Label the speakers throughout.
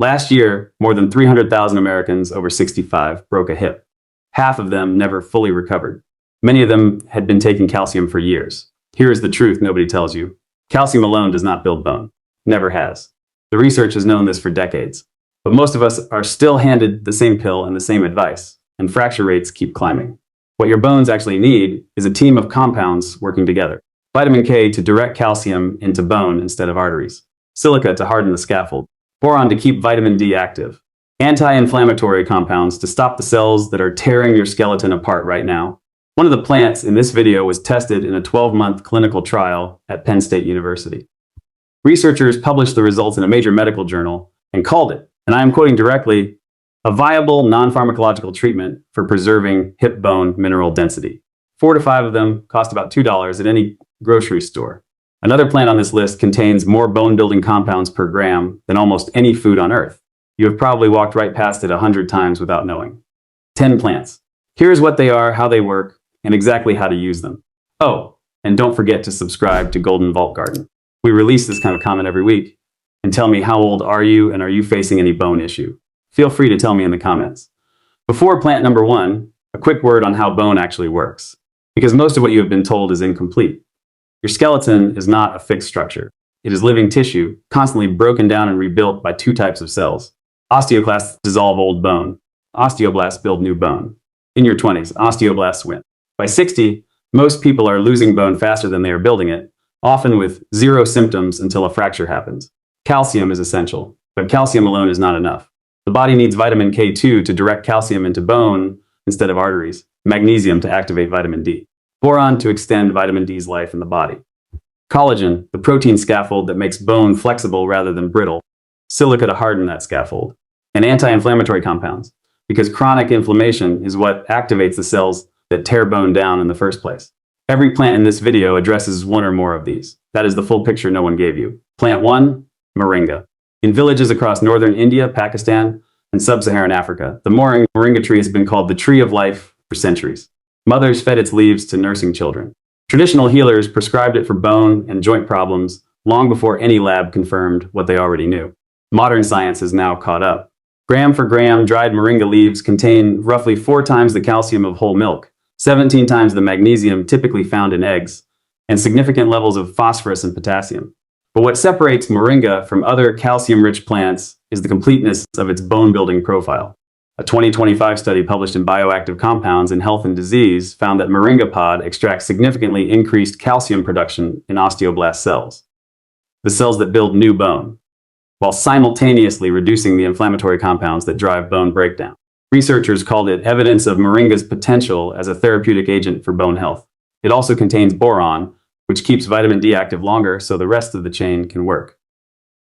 Speaker 1: Last year, more than 300,000 Americans over 65 broke a hip. Half of them never fully recovered. Many of them had been taking calcium for years. Here is the truth nobody tells you. Calcium alone does not build bone. Never has. The research has known this for decades. But most of us are still handed the same pill and the same advice, and fracture rates keep climbing. What your bones actually need is a team of compounds working together. Vitamin K to direct calcium into bone instead of arteries. Silica to harden the scaffold. Boron to keep vitamin D active. Anti-inflammatory compounds to stop the cells that are tearing your skeleton apart right now. One of the plants in this video was tested in a 12-month clinical trial at Penn State University. Researchers published the results in a major medical journal and called it, and I am quoting directly, a viable non-pharmacological treatment for preserving hip bone mineral density. 4 to 5 of them cost about $2 at any grocery store. Another plant on this list contains more bone-building compounds per gram than almost any food on Earth. You have probably walked right past it 100 times without knowing. 10 plants. Here's what they are, how they work, and exactly how to use them. Oh, and don't forget to subscribe to Golden Vault Garden. We release this kind of comment every week. And tell me, how old are you, and are you facing any bone issue? Feel free to tell me in the comments. Before plant number 1, a quick word on how bone actually works, because most of what you have been told is incomplete. Your skeleton is not a fixed structure. It is living tissue, constantly broken down and rebuilt by 2 types of cells. Osteoclasts dissolve old bone. Osteoblasts build new bone. In your 20s, osteoblasts win. By 60, most people are losing bone faster than they are building it, often with 0 symptoms until a fracture happens. Calcium is essential, but calcium alone is not enough. The body needs vitamin K2 to direct calcium into bone instead of arteries, magnesium to activate vitamin D, boron to extend vitamin D's life in the body, collagen, the protein scaffold that makes bone flexible rather than brittle, silica to harden that scaffold, and anti-inflammatory compounds, because chronic inflammation is what activates the cells that tear bone down in the first place. Every plant in this video addresses 1 or more of these. That is the full picture no one gave you. Plant 1, moringa. In villages across northern India, Pakistan, and sub-Saharan Africa, the moringa tree has been called the tree of life for centuries. Mothers fed its leaves to nursing children. Traditional healers prescribed it for bone and joint problems long before any lab confirmed what they already knew. Modern science has now caught up. Gram for gram, dried moringa leaves contain roughly 4 times the calcium of whole milk, 17 times the magnesium typically found in eggs, and significant levels of phosphorus and potassium. But what separates moringa from other calcium-rich plants is the completeness of its bone-building profile. A 2025 study published in Bioactive Compounds in Health and Disease found that moringa pod extracts significantly increased calcium production in osteoblast cells, the cells that build new bone, while simultaneously reducing the inflammatory compounds that drive bone breakdown. Researchers called it evidence of moringa's potential as a therapeutic agent for bone health. It also contains boron, which keeps vitamin D active longer so the rest of the chain can work,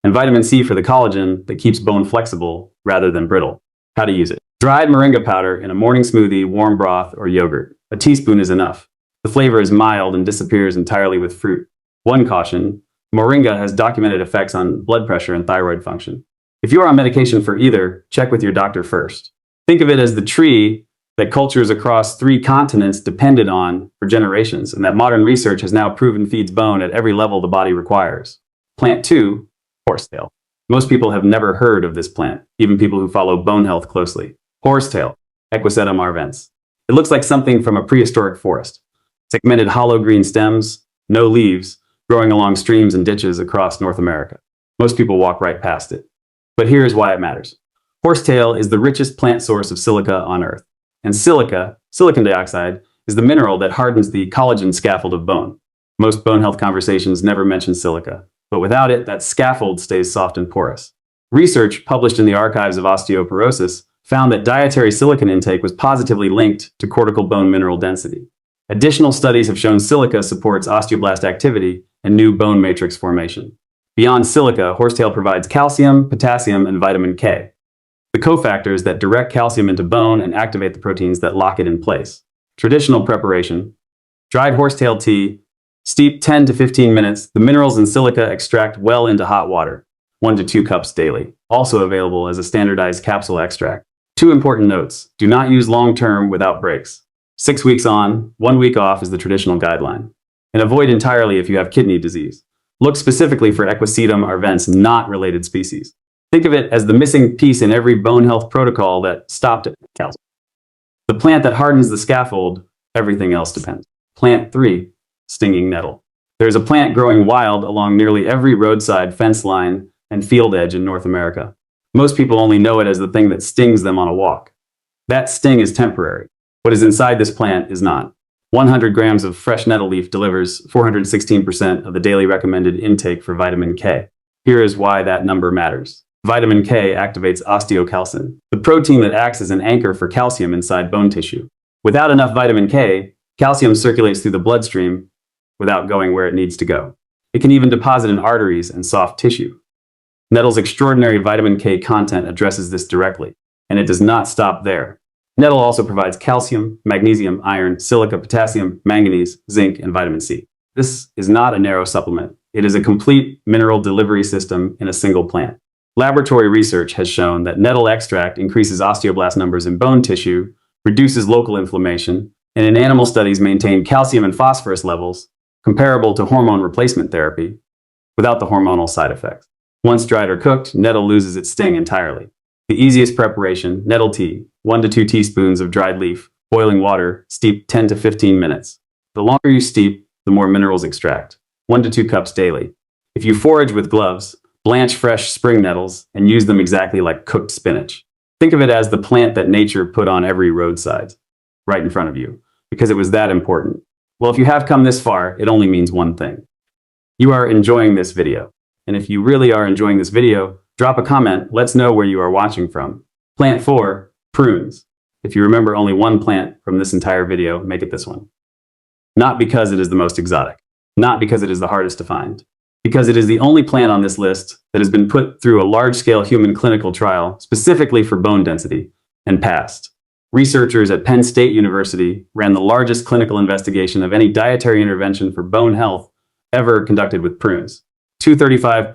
Speaker 1: and vitamin C for the collagen that keeps bone flexible rather than brittle. How to use it. Dried moringa powder in a morning smoothie, warm broth, or yogurt. A teaspoon is enough. The flavor is mild and disappears entirely with fruit. One caution, moringa has documented effects on blood pressure and thyroid function. If you are on medication for either, check with your doctor first. Think of it as the tree that cultures across 3 continents depended on for generations, and that modern research has now proven feeds bone at every level the body requires. Plant 2, horsetail. Most people have never heard of this plant, even people who follow bone health closely. Horsetail, Equisetum arvens. It looks like something from a prehistoric forest. Segmented hollow green stems, no leaves, growing along streams and ditches across North America. Most people walk right past it. But here's why it matters. Horsetail is the richest plant source of silica on Earth. And silica, silicon dioxide, is the mineral that hardens the collagen scaffold of bone. Most bone health conversations never mention silica, but without it, that scaffold stays soft and porous. Research published in the Archives of Osteoporosis found that dietary silicon intake was positively linked to cortical bone mineral density. Additional studies have shown silica supports osteoblast activity and new bone matrix formation. Beyond silica, horsetail provides calcium, potassium, and vitamin K, the cofactors that direct calcium into bone and activate the proteins that lock it in place. Traditional preparation: dried horsetail tea, steep 10 to 15 minutes. The minerals in silica extract well into hot water, 1 to 2 cups daily. Also available as a standardized capsule extract. 2 important notes: do not use long-term without breaks. 6 weeks on, 1 week off is the traditional guideline. And avoid entirely if you have kidney disease. Look specifically for Equisetum arvens, not related species. Think of it as the missing piece in every bone health protocol that stopped at calcium. The plant that hardens the scaffold, everything else depends. Plant 3, stinging nettle. There's a plant growing wild along nearly every roadside fence line and field edge in North America. Most people only know it as the thing that stings them on a walk. That sting is temporary. What is inside this plant is not. 100 grams of fresh nettle leaf delivers 416% of the daily recommended intake for vitamin K. Here is why that number matters. Vitamin K activates osteocalcin, the protein that acts as an anchor for calcium inside bone tissue. Without enough vitamin K, calcium circulates through the bloodstream without going where it needs to go. It can even deposit in arteries and soft tissue. Nettle's extraordinary vitamin K content addresses this directly, and it does not stop there. Nettle also provides calcium, magnesium, iron, silica, potassium, manganese, zinc, and vitamin C. This is not a narrow supplement. It is a complete mineral delivery system in a single plant. Laboratory research has shown that nettle extract increases osteoblast numbers in bone tissue, reduces local inflammation, and in animal studies maintained calcium and phosphorus levels comparable to hormone replacement therapy without the hormonal side effects. Once dried or cooked, nettle loses its sting entirely. The easiest preparation, nettle tea, 1 to 2 teaspoons of dried leaf, boiling water, steep 10 to 15 minutes. The longer you steep, the more minerals extract. 1 to 2 cups daily. If you forage with gloves, blanch fresh spring nettles and use them exactly like cooked spinach. Think of it as the plant that nature put on every roadside, right in front of you, because it was that important. Well, if you have come this far, it only means one thing. You are enjoying this video. And if you really are enjoying this video, drop a comment, let's know where you are watching from. Plant 4, prunes. If you remember only one plant from this entire video, make it this one. Not because it is the most exotic, not because it is the hardest to find, because it is the only plant on this list that has been put through a large-scale human clinical trial specifically for bone density and passed. Researchers at Penn State University ran the largest clinical investigation of any dietary intervention for bone health ever conducted with prunes. 235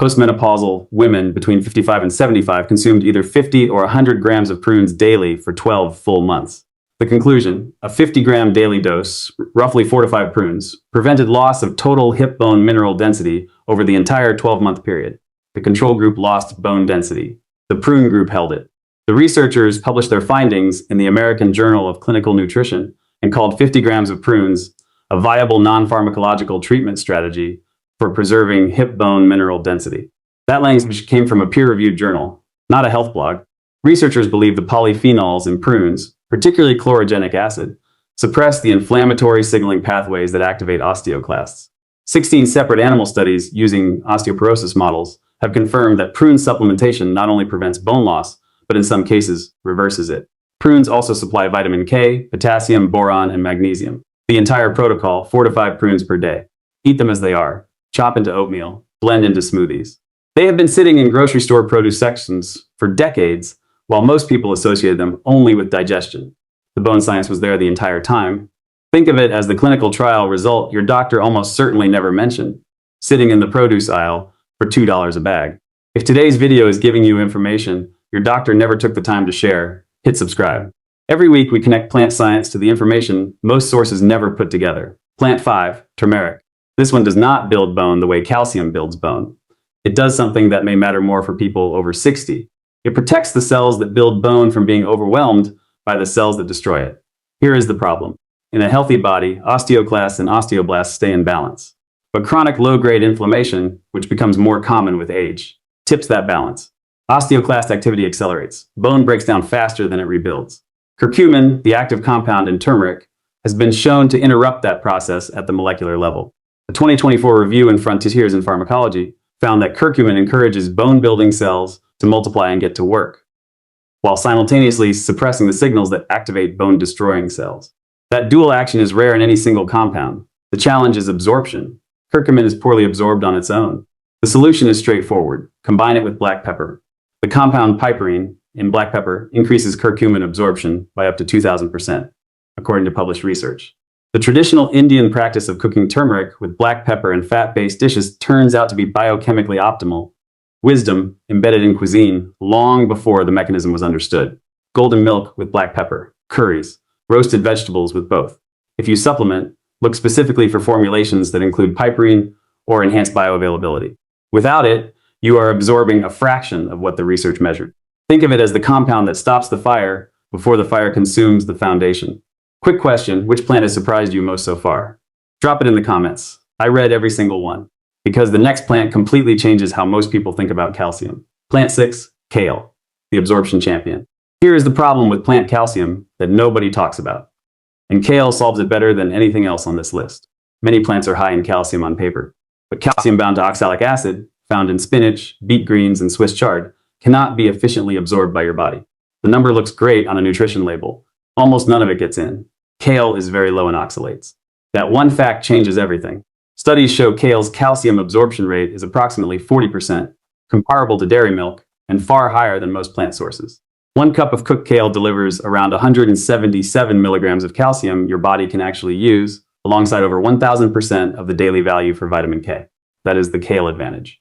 Speaker 1: postmenopausal women between 55 and 75 consumed either 50 or 100 grams of prunes daily for 12 full months. The conclusion, a 50-gram daily dose, roughly 4 to 5 prunes, prevented loss of total hip bone mineral density over the entire 12-month period. The control group lost bone density. The prune group held it. The researchers published their findings in the American Journal of Clinical Nutrition and called 50 grams of prunes a viable non-pharmacological treatment strategy for preserving hip bone mineral density. That language came from a peer-reviewed journal, not a health blog. Researchers believe the polyphenols in prunes, particularly chlorogenic acid, suppress the inflammatory signaling pathways that activate osteoclasts. 16 separate animal studies using osteoporosis models have confirmed that prune supplementation not only prevents bone loss, but in some cases reverses it. Prunes also supply vitamin K, potassium, boron, and magnesium. The entire protocol, 4 to 5 prunes per day. Eat them as they are. Chop into oatmeal. Blend into smoothies. They have been sitting in grocery store produce sections for decades, while most people associated them only with digestion. The bone science was there the entire time. Think of it as the clinical trial result your doctor almost certainly never mentioned, sitting in the produce aisle for $2 a bag. If today's video is giving you information your doctor never took the time to share, hit subscribe. Every week we connect plant science to the information most sources never put together. Plant 5, turmeric. This one does not build bone the way calcium builds bone. It does something that may matter more for people over 60. It protects the cells that build bone from being overwhelmed by the cells that destroy it. Here is the problem. In a healthy body, osteoclasts and osteoblasts stay in balance. But chronic low-grade inflammation, which becomes more common with age, tips that balance. Osteoclast activity accelerates. Bone breaks down faster than it rebuilds. Curcumin, the active compound in turmeric, has been shown to interrupt that process at the molecular level. A 2024 review in Frontiers in Pharmacology found that curcumin encourages bone-building cells to multiply and get to work, while simultaneously suppressing the signals that activate bone-destroying cells. That dual action is rare in any single compound. The challenge is absorption. Curcumin is poorly absorbed on its own. The solution is straightforward. Combine it with black pepper. The compound piperine in black pepper increases curcumin absorption by up to 2,000%, according to published research. The traditional Indian practice of cooking turmeric with black pepper and fat-based dishes turns out to be biochemically optimal. Wisdom embedded in cuisine long before the mechanism was understood. Golden milk with black pepper, curries, roasted vegetables with both. If you supplement, look specifically for formulations that include piperine or enhanced bioavailability. Without it, you are absorbing a fraction of what the research measured. Think of it as the compound that stops the fire before the fire consumes the foundation. Quick question, which plant has surprised you most so far? Drop it in the comments. I read every single one, because the next plant completely changes how most people think about calcium. Plant 6, kale, the absorption champion. Here is the problem with plant calcium that nobody talks about. And kale solves it better than anything else on this list. Many plants are high in calcium on paper, but calcium bound to oxalic acid, found in spinach, beet greens, and Swiss chard, cannot be efficiently absorbed by your body. The number looks great on a nutrition label. Almost none of it gets in. Kale is very low in oxalates. That one fact changes everything. Studies show kale's calcium absorption rate is approximately 40%, comparable to dairy milk, and far higher than most plant sources. 1 cup of cooked kale delivers around 177 milligrams of calcium your body can actually use, alongside over 1,000% of the daily value for vitamin K. That is the kale advantage.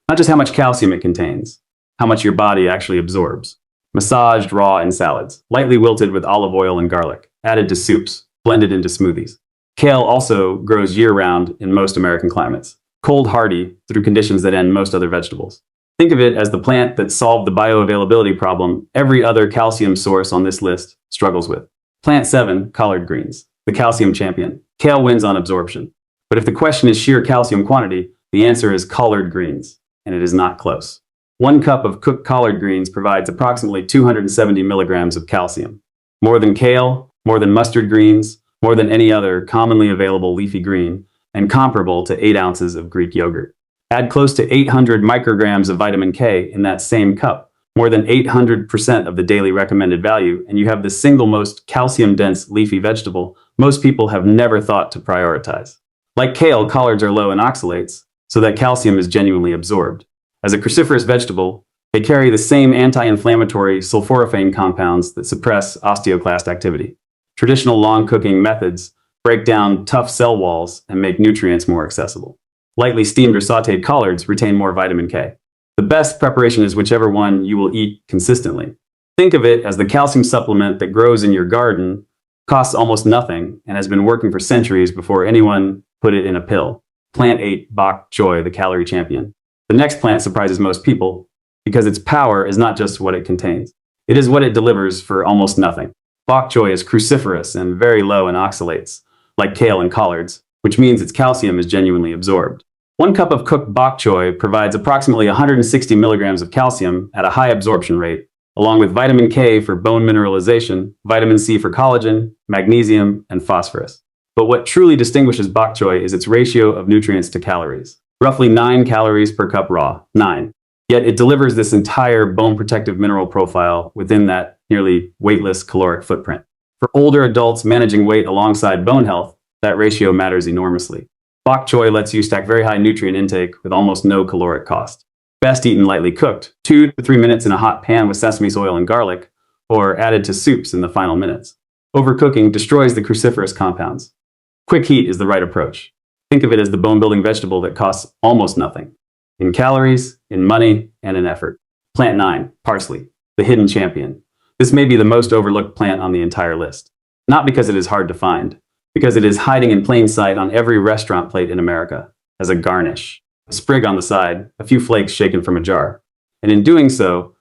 Speaker 1: Not just how much calcium it contains, how much your body actually absorbs. Massaged raw in salads, lightly wilted with olive oil and garlic, added to soups, blended into smoothies. Kale also grows year-round in most American climates, cold hardy through conditions that end most other vegetables. Think of it as the plant that solved the bioavailability problem every other calcium source on this list struggles with. Plant 7, collard greens, the calcium champion. Kale wins on absorption. But if the question is sheer calcium quantity, the answer is collard greens, and it is not close. 1 cup of cooked collard greens provides approximately 270 milligrams of calcium. More than kale, more than mustard greens, more than any other commonly available leafy green, and comparable to 8 ounces of Greek yogurt. Add close to 800 micrograms of vitamin K in that same cup, more than 800% of the daily recommended value, and you have the single most calcium-dense leafy vegetable most people have never thought to prioritize. Like kale, collards are low in oxalates, so that calcium is genuinely absorbed. As a cruciferous vegetable, they carry the same anti-inflammatory sulforaphane compounds that suppress osteoclast activity. Traditional long-cooking methods break down tough cell walls and make nutrients more accessible. Lightly steamed or sautéed collards retain more vitamin K. The best preparation is whichever one you will eat consistently. Think of it as the calcium supplement that grows in your garden, costs almost nothing, and has been working for centuries before anyone put it in a pill. Plant 8, bok choy, the calorie champion. The next plant surprises most people because its power is not just what it contains. It is what it delivers for almost nothing. Bok choy is cruciferous and very low in oxalates, like kale and collards, which means its calcium is genuinely absorbed. 1 cup of cooked bok choy provides approximately 160 milligrams of calcium at a high absorption rate, along with vitamin K for bone mineralization, vitamin C for collagen, magnesium, and phosphorus. But what truly distinguishes bok choy is its ratio of nutrients to calories. Roughly 9 calories per cup raw, 9. Yet it delivers this entire bone protective mineral profile within that nearly weightless caloric footprint. For older adults managing weight alongside bone health, that ratio matters enormously. Bok choy lets you stack very high nutrient intake with almost no caloric cost. Best eaten lightly cooked, 2 to 3 minutes in a hot pan with sesame oil and garlic, or added to soups in the final minutes. Overcooking destroys the cruciferous compounds. Quick heat is the right approach. Think of it as the bone-building vegetable that costs almost nothing. In calories, in money, and in effort. Plant 9, parsley, the hidden champion. This may be the most overlooked plant on the entire list. Not because it is hard to find, because it is hiding in plain sight on every restaurant plate in America, as a garnish. A sprig on the side, a few flakes shaken from a jar. And in doing so,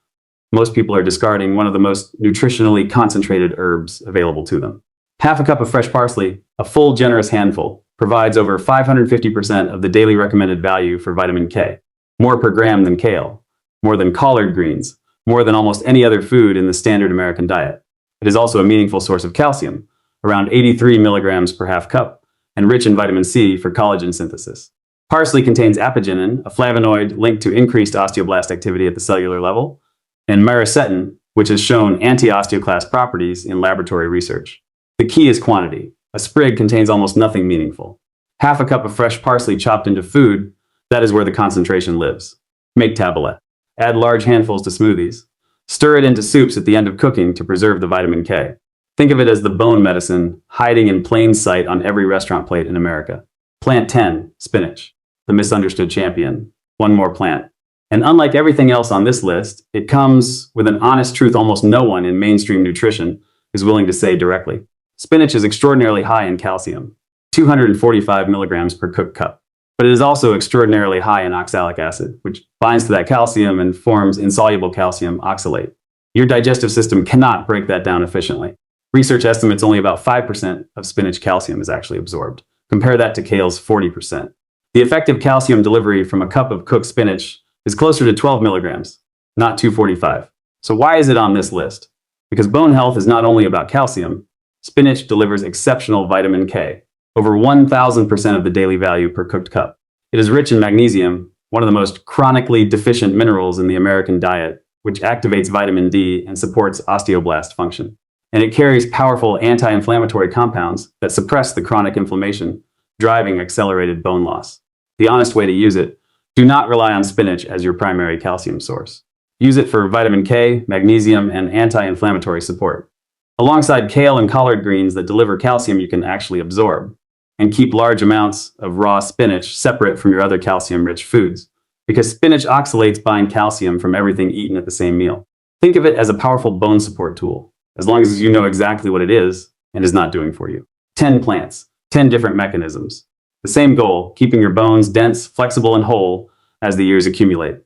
Speaker 1: most people are discarding one of the most nutritionally concentrated herbs available to them. Half a cup of fresh parsley, a full generous handful, provides over 550% of the daily recommended value for vitamin K. More per gram than kale, more than collard greens, more than almost any other food in the standard American diet. It is also a meaningful source of calcium, around 83 milligrams per half cup, and rich in vitamin C for collagen synthesis. Parsley contains apigenin, a flavonoid linked to increased osteoblast activity at the cellular level, and myricetin, which has shown anti-osteoclast properties in laboratory research. The key is quantity. A sprig contains almost nothing meaningful. Half a cup of fresh parsley chopped into food, that is where the concentration lives. Make taboulet. Add large handfuls to smoothies. Stir it into soups at the end of cooking to preserve the vitamin K. Think of it as the bone medicine hiding in plain sight on every restaurant plate in America. Plant 10, spinach, the misunderstood champion. One more plant. And unlike everything else on this list, it comes with an honest truth almost no one in mainstream nutrition is willing to say directly. Spinach is extraordinarily high in calcium, 245 milligrams per cooked cup. But it is also extraordinarily high in oxalic acid, which binds to that calcium and forms insoluble calcium oxalate. Your digestive system cannot break that down efficiently. Research estimates only about 5% of spinach calcium is actually absorbed. Compare that to kale's 40%. The effective calcium delivery from a cup of cooked spinach is closer to 12 milligrams, not 245. So why is it on this list? Because bone health is not only about calcium. Spinach delivers exceptional vitamin K, over 1,000% of the daily value per cooked cup. It is rich in magnesium, one of the most chronically deficient minerals in the American diet, which activates vitamin D and supports osteoblast function. And it carries powerful anti-inflammatory compounds that suppress the chronic inflammation, driving accelerated bone loss. The honest way to use it: do not rely on spinach as your primary calcium source. Use it for vitamin K, magnesium, and anti-inflammatory support. Alongside kale and collard greens that deliver calcium you can actually absorb. And keep large amounts of raw spinach separate from your other calcium-rich foods, because spinach oxalates bind calcium from everything eaten at the same meal. Think of it as a powerful bone support tool, as long as you know exactly what it is and is not doing for you. 10 plants, 10 different mechanisms. The same goal: keeping your bones dense, flexible, and whole as the years accumulate.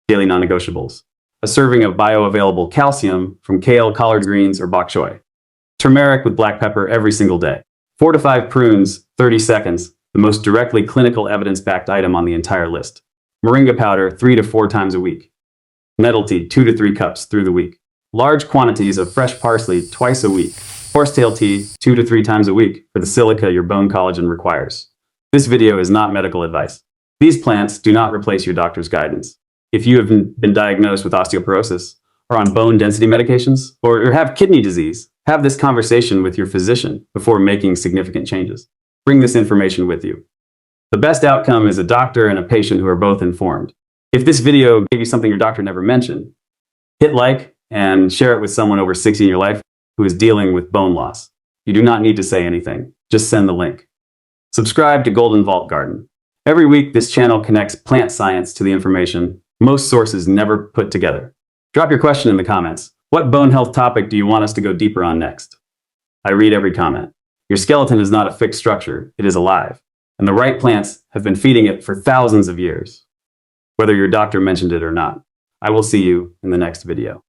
Speaker 1: Daily non-negotiables: a serving of bioavailable calcium from kale, collard greens, or bok choy. Turmeric with black pepper every single day. 4 to 5 prunes, 30 seconds, the most directly clinical evidence-backed item on the entire list. Moringa powder 3 to 4 times a week. Nettle tea 2 to 3 cups through the week. Large quantities of fresh parsley twice a week. Horsetail tea 2 to 3 times a week for the silica your bone collagen requires. This video is not medical advice. These plants do not replace your doctor's guidance. If you have been diagnosed with osteoporosis, are on bone density medications, or have kidney disease, have this conversation with your physician before making significant changes. Bring this information with you. The best outcome is a doctor and a patient who are both informed. If this video gave you something your doctor never mentioned, hit like and share it with someone over 60 in your life who is dealing with bone loss. You do not need to say anything. Just send the link. Subscribe to Golden Vault Garden. Every week, this channel connects plant science to the information most sources never put together. Drop your question in the comments. What bone health topic do you want us to go deeper on next? I read every comment. Your skeleton is not a fixed structure, it is alive. And the right plants have been feeding it for thousands of years, whether your doctor mentioned it or not. I will see you in the next video.